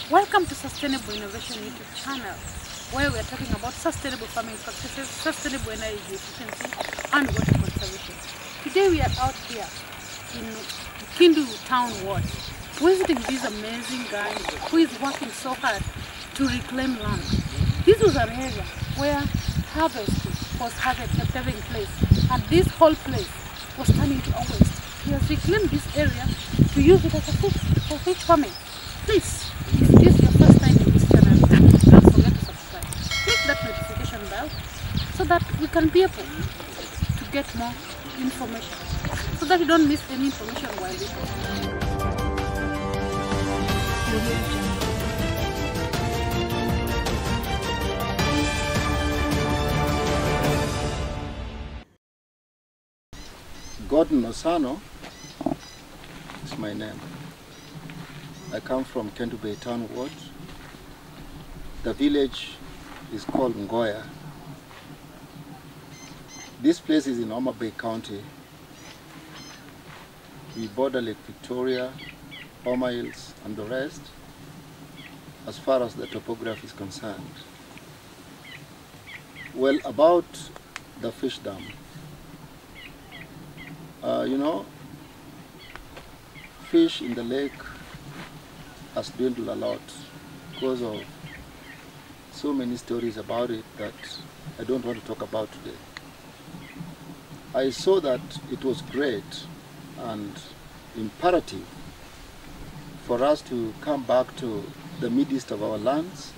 Welcome to Sustainable Innovation YouTube channel, where we are talking about sustainable farming practices, sustainable energy efficiency, and water conservation. Today we are out here in Kindu Town Ward, visiting this amazing guy who is working so hard to reclaim land. This was an area where harvest was having place, and this whole place was turning to a waste. He has reclaimed this area to use it as a for fish farming. Please, if it is your first time in this channel, don't forget to subscribe. Click that notification bell so that we can be able to get more information, so that you don't miss any information while we go. Gordon Osano is my name. I come from Kendu Bay Town Ward. The village is called Ngoya. This place is in Homa Bay County. We border Lake Victoria, Homa Hills and the rest, as far as the topography is concerned. Well, about the fish dam. Fish in the lake has dwindled a lot because of so many stories about it that I don't want to talk about today. I saw that it was great and imperative for us to come back to the midst of our lands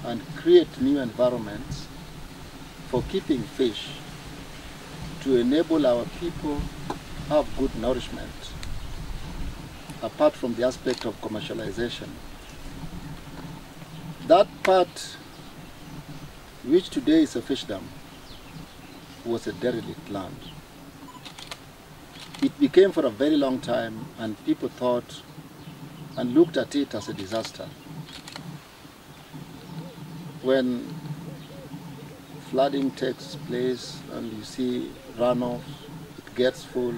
and create new environments for keeping fish to enable our people have good nourishment, apart from the aspect of commercialization. That part, which today is a fish dam, was a derelict land. It became for a very long time, and people thought and looked at it as a disaster. When flooding takes place and you see runoff, it gets full,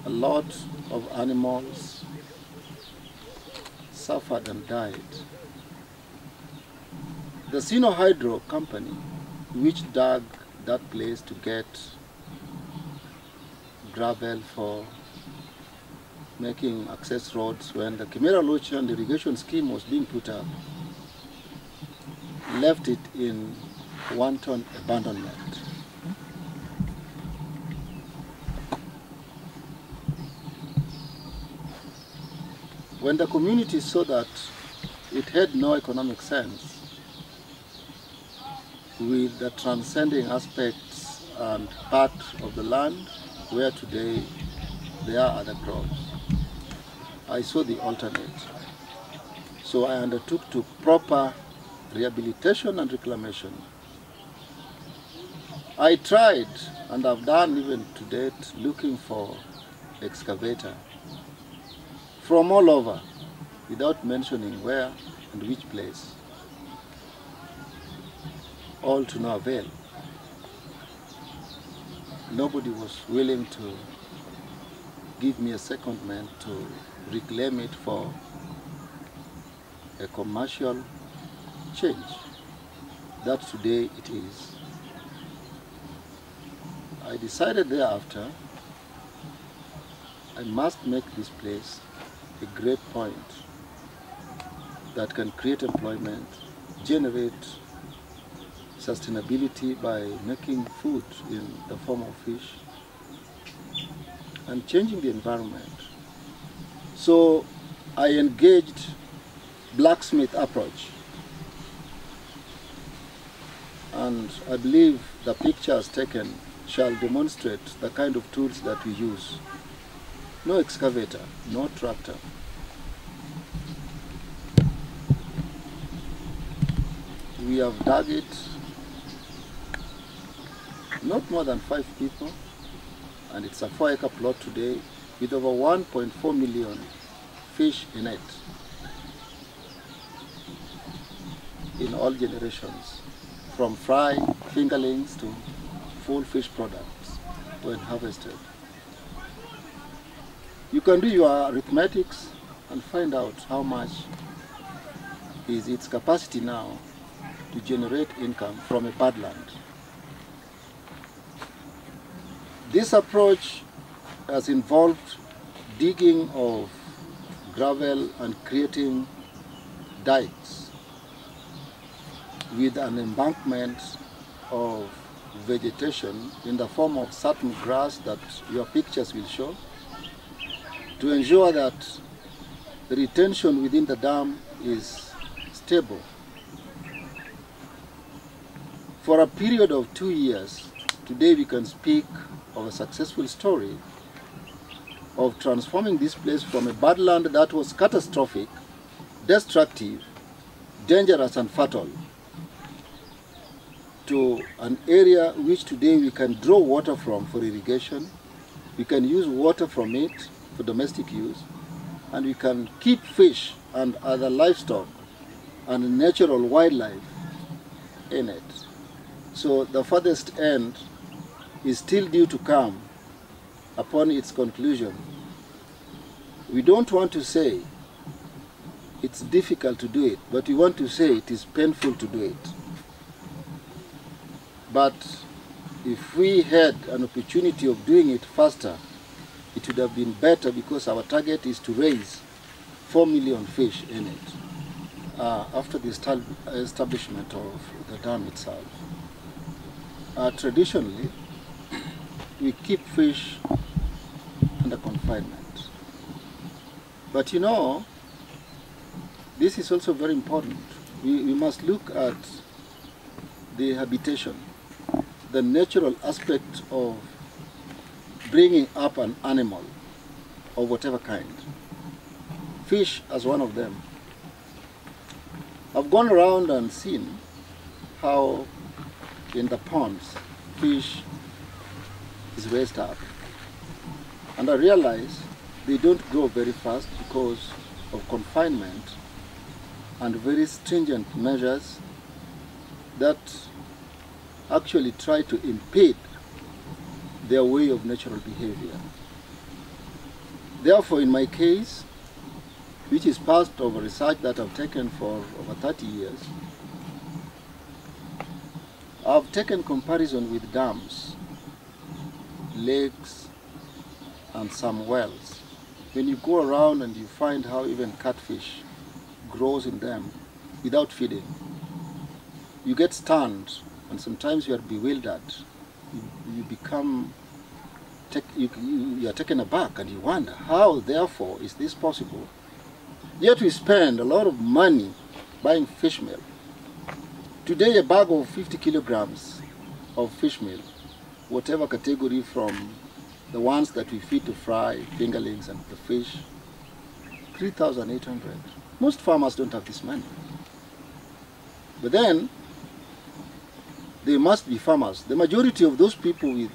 a lot of animals suffered and died. The Sino Hydro company, which dug that place to get gravel for making access roads when the Kimera Lucian irrigation scheme was being put up, left it in wanton abandonment. When the community saw that it had no economic sense with the transcending aspects and part of the land where today there are other crops, I saw the alternate. So I undertook to proper rehabilitation and reclamation. I tried, and I've done even to date, looking for excavator from all over, without mentioning where and which place, all to no avail. Nobody was willing to give me a secondment to reclaim it for a commercial change that today it is. I decided thereafter I must make this place a great point that can create employment, generate sustainability by making food in the form of fish, and changing the environment. So I engaged blacksmith approach, and I believe the pictures taken shall demonstrate the kind of tools that we use. No excavator, no tractor. We have dug it, not more than 5 people, and it's a 4-acre plot today with over 1.4 million fish in it, in all generations, from fry, fingerlings to full fish products when harvested. You can do your arithmetics and find out how much is its capacity now to generate income from a badland. This approach has involved digging of gravel and creating dikes with an embankment of vegetation in the form of certain grass that your pictures will show, to ensure that the retention within the dam is stable. For a period of 2 years, today we can speak of a successful story of transforming this place from a badland that was catastrophic, destructive, dangerous and fertile, to an area which today we can draw water from for irrigation, we can use water from it for domestic use, and we can keep fish and other livestock and natural wildlife in it. So the farthest end is still due to come upon its conclusion. We don't want to say it's difficult to do it, but we want to say it is painful to do it. But if we had an opportunity of doing it faster, it would have been better, because our target is to raise 4 million fish in it after the establishment of the dam itself. Traditionally, we keep fish under confinement. But you know, this is also very important. We must look at the habitation, the natural aspect of bringing up an animal of whatever kind. Fish as one of them. I've gone around and seen how in the ponds fish is raised up. And I realize they don't grow very fast because of confinement and very stringent measures that actually try to impede their way of natural behavior. Therefore, in my case, which is part of a research that I've taken for over 30 years, I've taken comparison with dams, lakes, and some wells. When you go around and you find how even catfish grows in them without feeding, you get stunned, and sometimes you are bewildered. You become, you are taken aback, and you wonder, how therefore is this possible? Yet we spend a lot of money buying fish meal. Today a bag of 50 kilograms of fish meal, whatever category, from the ones that we feed to fry, fingerlings and the fish, 3,800. Most farmers don't have this money. But then, they must be farmers. The majority of those people with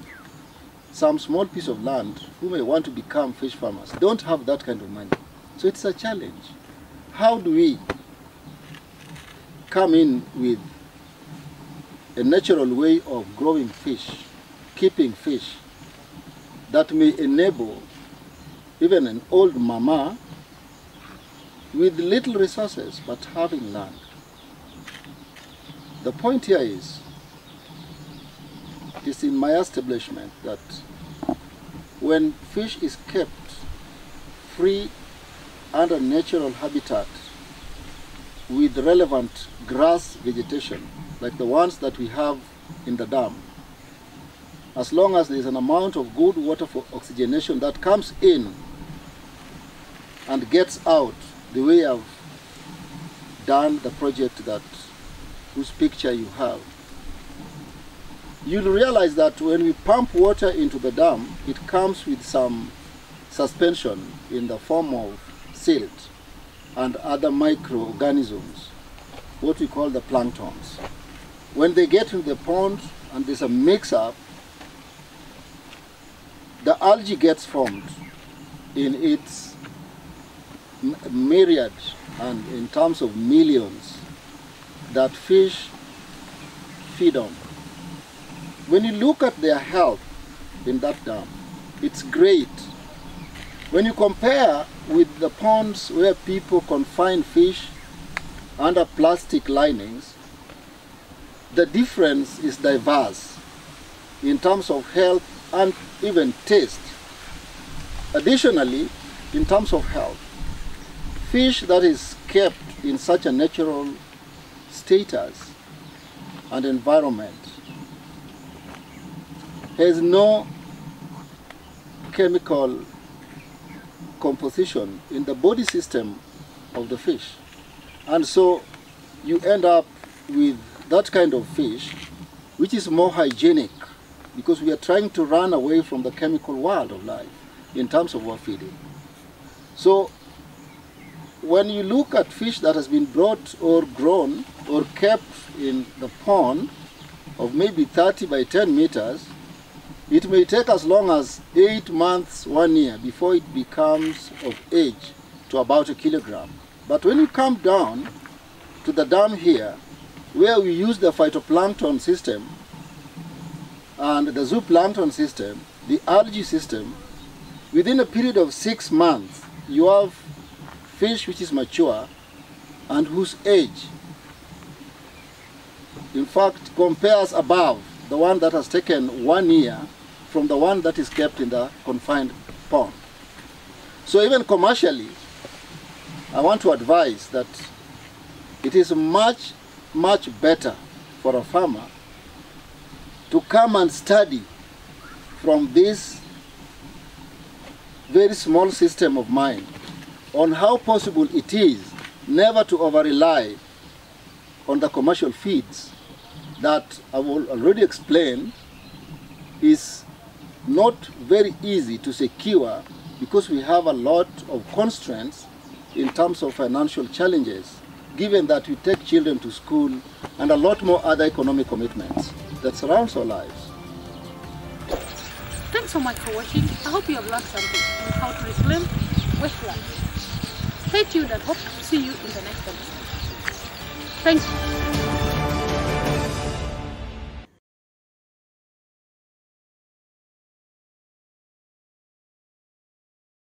some small piece of land who may want to become fish farmers don't have that kind of money. So it's a challenge. How do we come in with a natural way of growing fish, keeping fish, that may enable even an old mama with little resources but having land? The point here is, it is in my establishment that when fish is kept free under natural habitat with relevant grass vegetation, like the ones that we have in the dam, as long as there is an amount of good water for oxygenation that comes in and gets out, the way I've done the project that whose picture you have, you'll realize that when we pump water into the dam, it comes with some suspension in the form of silt and other microorganisms, what we call the planktons. When they get into the pond and there's a mix-up, the algae gets formed in its myriad and in terms of millions that fish feed on. When you look at their health in that dam, it's great. When you compare with the ponds where people confine fish under plastic linings, the difference is diverse in terms of health and even taste. Additionally, in terms of health, fish that is kept in such a natural status and environment has no chemical composition in the body system of the fish. And so you end up with that kind of fish which is more hygienic, because we are trying to run away from the chemical world of life in terms of our feeding. So when you look at fish that has been brought or grown or kept in the pond of maybe 30 by 10 meters, it may take as long as 8 months, 1 year before it becomes of age to about 1 kilogram. But when you come down to the dam here, where we use the phytoplankton system and the zooplankton system, the algae system, within a period of 6 months, you have fish which is mature and whose age, in fact, compares above the one that has taken 1 year from the one that is kept in the confined pond. So even commercially, I want to advise that it is much better for a farmer to come and study from this very small system of mine on how possible it is never to over-rely on the commercial feeds that I will already explain is not very easy to secure, because we have a lot of constraints in terms of financial challenges, given that we take children to school and a lot more other economic commitments that surrounds our lives. Thanks so much for watching. I hope you have learned something on how to reclaim wasteland. Stay tuned and hope to see you in the next episode. Thank you.